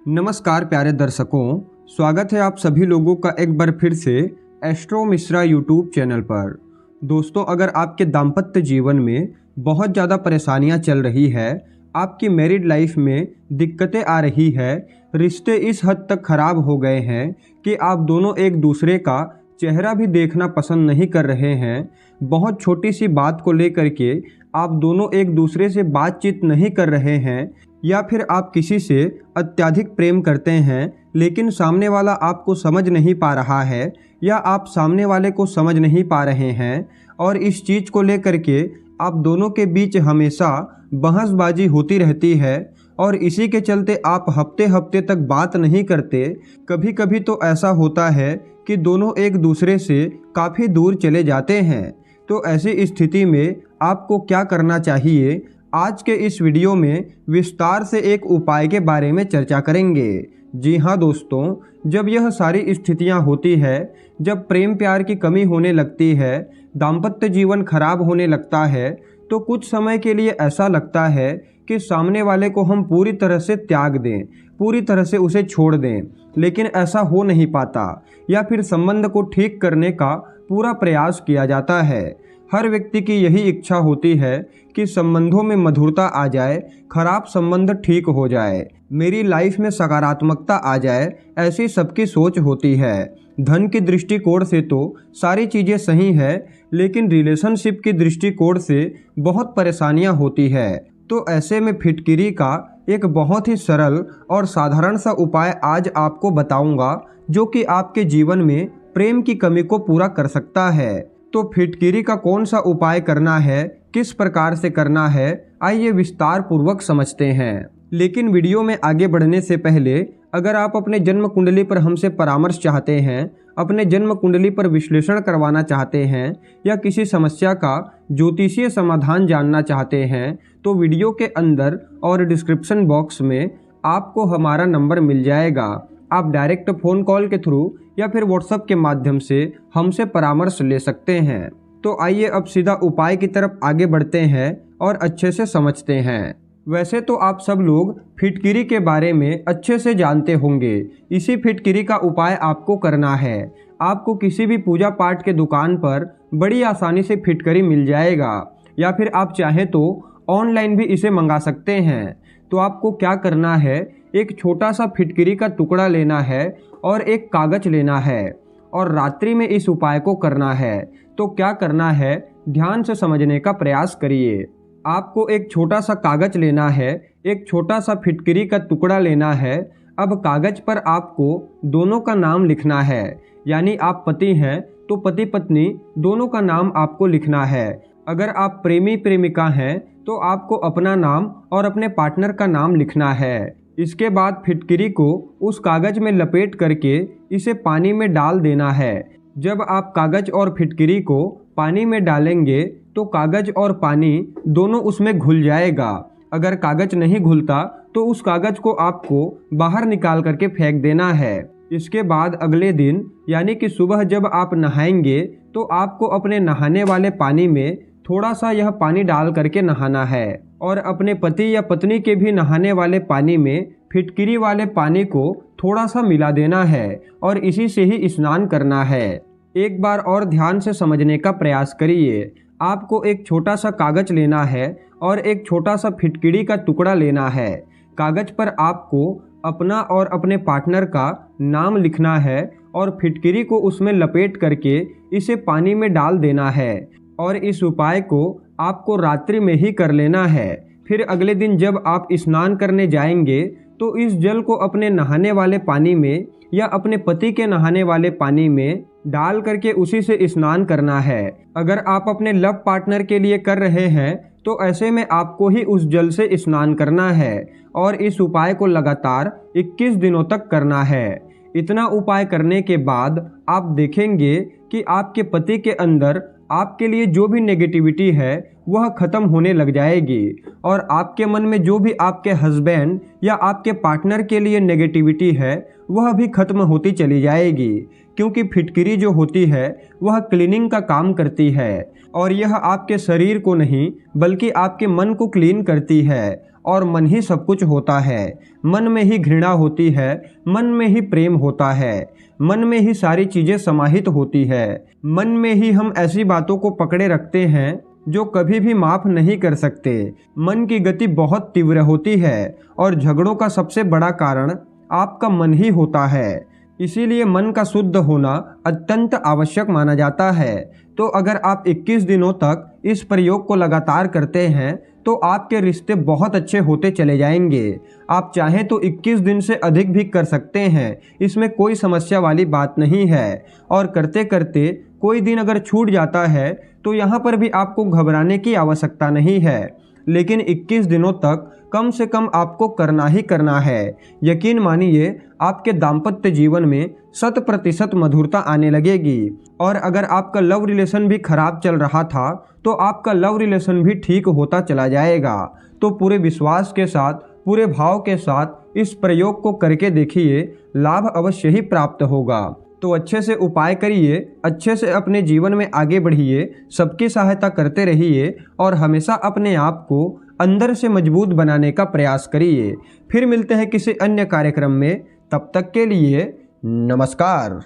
नमस्कार प्यारे दर्शकों, स्वागत है आप सभी लोगों का एक बार फिर से एस्ट्रो मिश्रा यूट्यूब चैनल पर। दोस्तों, अगर आपके दाम्पत्य जीवन में बहुत ज़्यादा परेशानियां चल रही है, आपकी मैरिड लाइफ में दिक्कतें आ रही है, रिश्ते इस हद तक ख़राब हो गए हैं कि आप दोनों एक दूसरे का चेहरा भी देखना पसंद नहीं कर रहे हैं, बहुत छोटी सी बात को लेकर के आप दोनों एक दूसरे से बातचीत नहीं कर रहे हैं, या फिर आप किसी से अत्यधिक प्रेम करते हैं लेकिन सामने वाला आपको समझ नहीं पा रहा है, या आप सामने वाले को समझ नहीं पा रहे हैं और इस चीज़ को लेकर के आप दोनों के बीच हमेशा बहसबाजी होती रहती है और इसी के चलते आप हफ्ते हफ्ते तक बात नहीं करते। कभी कभी तो ऐसा होता है कि दोनों एक दूसरे से काफ़ी दूर चले जाते हैं। तो ऐसी स्थिति में आपको क्या करना चाहिए, आज के इस वीडियो में विस्तार से एक उपाय के बारे में चर्चा करेंगे। जी हाँ दोस्तों, जब यह सारी स्थितियाँ होती है, जब प्रेम प्यार की कमी होने लगती है, दाम्पत्य जीवन खराब होने लगता है, तो कुछ समय के लिए ऐसा लगता है कि सामने वाले को हम पूरी तरह से त्याग दें, पूरी तरह से उसे छोड़ दें, लेकिन ऐसा हो नहीं पाता, या फिर संबंध को ठीक करने का पूरा प्रयास किया जाता है। हर व्यक्ति की यही इच्छा होती है कि संबंधों में मधुरता आ जाए, खराब संबंध ठीक हो जाए, मेरी लाइफ में सकारात्मकता आ जाए, ऐसी सबकी सोच होती है। धन की दृष्टिकोण से तो सारी चीज़ें सही है, लेकिन रिलेशनशिप की दृष्टिकोण से बहुत परेशानियां होती है। तो ऐसे में फिटकिरी का एक बहुत ही सरल और साधारण सा उपाय आज आपको बताऊंगा, जो कि आपके जीवन में प्रेम की कमी को पूरा कर सकता है। तो फिटकिरी का कौन सा उपाय करना है, किस प्रकार से करना है, आइए विस्तार पूर्वक समझते हैं। लेकिन वीडियो में आगे बढ़ने से पहले अगर आप अपने जन्म कुंडली पर हमसे परामर्श चाहते हैं, अपने जन्म कुंडली पर विश्लेषण करवाना चाहते हैं, या किसी समस्या का ज्योतिषीय समाधान जानना चाहते हैं, तो वीडियो के अंदर और डिस्क्रिप्शन बॉक्स में आपको हमारा नंबर मिल जाएगा। आप डायरेक्ट फ़ोन कॉल के थ्रू या फिर व्हाट्सएप के माध्यम से हमसे परामर्श ले सकते हैं। तो आइए अब सीधा उपाय की तरफ आगे बढ़ते हैं और अच्छे से समझते हैं। वैसे तो आप सब लोग फिटकिरी के बारे में अच्छे से जानते होंगे। इसी फिटकिरी का उपाय आपको करना है। आपको किसी भी पूजा पाठ के दुकान पर बड़ी आसानी से फिटकरी मिल जाएगा, या फिर आप चाहें तो ऑनलाइन भी इसे मंगा सकते हैं। तो आपको क्या करना है, एक छोटा सा फिटकिरी का टुकड़ा लेना है और एक कागज लेना है, और रात्रि में इस उपाय को करना है। तो क्या करना है, ध्यान से समझने का प्रयास करिए। आपको एक छोटा सा कागज लेना है, एक छोटा सा फिटकिरी का टुकड़ा लेना है। अब कागज पर आपको दोनों का नाम लिखना है, यानी आप पति हैं तो पति पत्नी दोनों का नाम आपको लिखना है। अगर आप प्रेमी प्रेमिका हैं तो आपको अपना नाम और अपने पार्टनर का नाम लिखना है। इसके बाद फिटकिरी को उस कागज में लपेट करके इसे पानी में डाल देना है। जब आप कागज और फिटकिरी को पानी में डालेंगे तो कागज और पानी दोनों उसमें घुल जाएगा। अगर कागज नहीं घुलता तो उस कागज को आपको बाहर निकाल करके फेंक देना है। इसके बाद अगले दिन यानी कि सुबह जब आप नहाएंगे तो आपको अपने नहाने वाले पानी में थोड़ा सा यह पानी डाल करके नहाना है, और अपने पति या पत्नी के भी नहाने वाले पानी में फिटकिरी वाले पानी को थोड़ा सा मिला देना है, और इसी से ही स्नान करना है। एक बार और ध्यान से समझने का प्रयास करिए। आपको एक छोटा सा कागज लेना है और एक छोटा सा फिटकिरी का टुकड़ा लेना है। कागज पर आपको अपना और अपने पार्टनर का नाम लिखना है, और फिटकिरी को उसमें लपेट करके इसे पानी में डाल देना है, और इस उपाय को आपको रात्रि में ही कर लेना है। फिर अगले दिन जब आप स्नान करने जाएंगे तो इस जल को अपने नहाने वाले पानी में या अपने पति के नहाने वाले पानी में डाल करके उसी से स्नान करना है। अगर आप अपने लव पार्टनर के लिए कर रहे हैं तो ऐसे में आपको ही उस जल से स्नान करना है, और इस उपाय को लगातार 21 दिनों तक करना है। इतना उपाय करने के बाद आप देखेंगे कि आपके पति के अंदर आपके लिए जो भी नेगेटिविटी है वह ख़त्म होने लग जाएगी, और आपके मन में जो भी आपके हस्बैंड या आपके पार्टनर के लिए नेगेटिविटी है वह भी ख़त्म होती चली जाएगी। क्योंकि फिटकिरी जो होती है वह क्लीनिंग का काम करती है, और यह आपके शरीर को नहीं बल्कि आपके मन को क्लीन करती है। और मन ही सब कुछ होता है। मन में ही घृणा होती है, मन में ही प्रेम होता है, मन में ही सारी चीज़ें समाहित होती है। मन में ही हम ऐसी बातों को पकड़े रखते हैं जो कभी भी माफ़ नहीं कर सकते। मन की गति बहुत तीव्र होती है और झगड़ों का सबसे बड़ा कारण आपका मन ही होता है। इसीलिए मन का शुद्ध होना अत्यंत आवश्यक माना जाता है। तो अगर आप 21 दिनों तक इस प्रयोग को लगातार करते हैं तो आपके रिश्ते बहुत अच्छे होते चले जाएंगे। आप चाहें तो 21 दिन से अधिक भी कर सकते हैं, इसमें कोई समस्या वाली बात नहीं है। और करते करते कोई दिन अगर छूट जाता है तो यहाँ पर भी आपको घबराने की आवश्यकता नहीं है, लेकिन 21 दिनों तक कम से कम आपको करना ही करना है। यकीन मानिए आपके दाम्पत्य जीवन में 100% मधुरता आने लगेगी। और अगर आपका लव रिलेशन भी खराब चल रहा था तो आपका लव रिलेशन भी ठीक होता चला जाएगा। तो पूरे विश्वास के साथ, पूरे भाव के साथ इस प्रयोग को करके देखिए, लाभ अवश्य ही प्राप्त होगा। तो अच्छे से उपाय करिए, अच्छे से अपने जीवन में आगे बढ़िए, सबकी सहायता करते रहिए और हमेशा अपने आप को अंदर से मजबूत बनाने का प्रयास करिए। फिर मिलते हैं किसी अन्य कार्यक्रम में, तब तक के लिए नमस्कार।